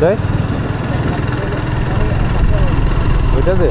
কোথায় ওইটাতে?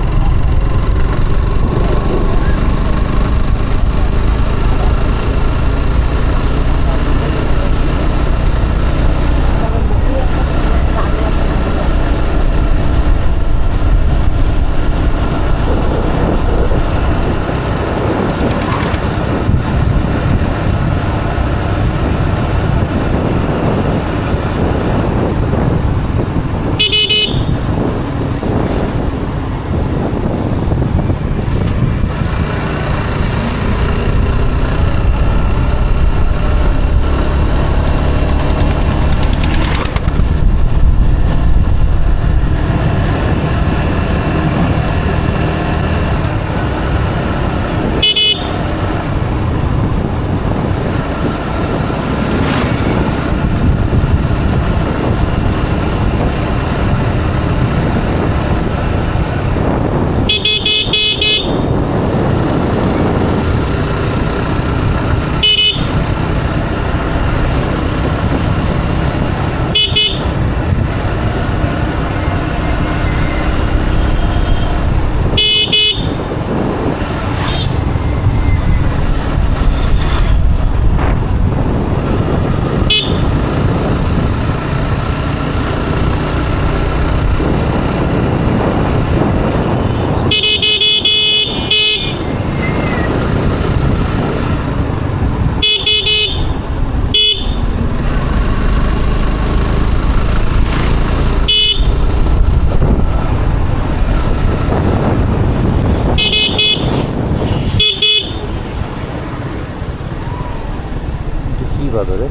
বাজারে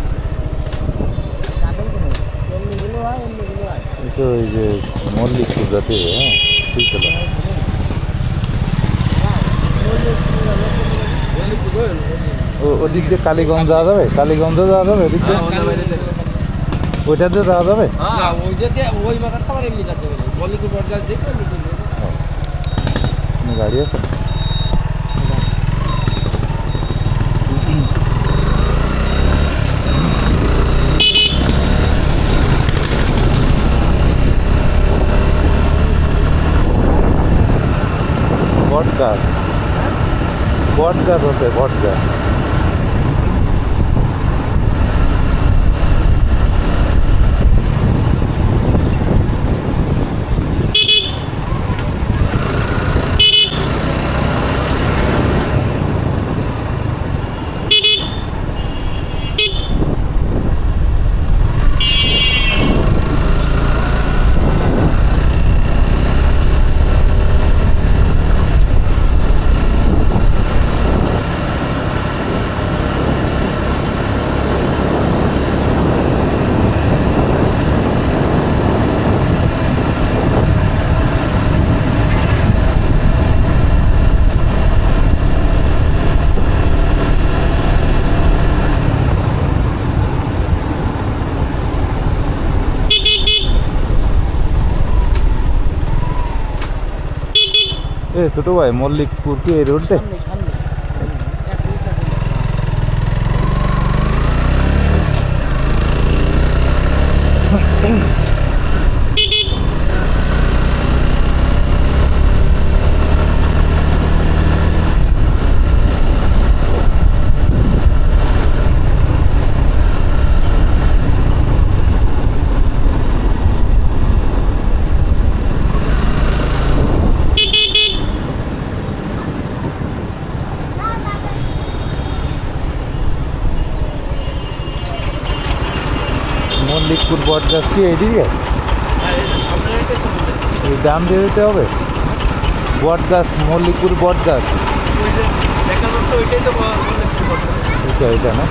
তো ওই যে মল্লিকপুর যাতে, হ্যাঁ ঠিক আছে। ওদিক দিয়ে কালীগঞ্জ যাওয়া যাবে? কালীগঞ্জ যাওয়া যাবে ওদিক দিয়ে? ওইটাতে যাওয়া যাবে? গাড়ি আছে? বট গাছ, বট গাছ হচ্ছে বট গাছ। এ ছোট ভাই, মল্লিকপুর কি এই রোডে? মল্লিকপুর বট গাছ কি এইদিকে? এই দাম দিয়ে দিতে হবে? বট গাছ, মল্লিকপুর বট গাছ, এটা না?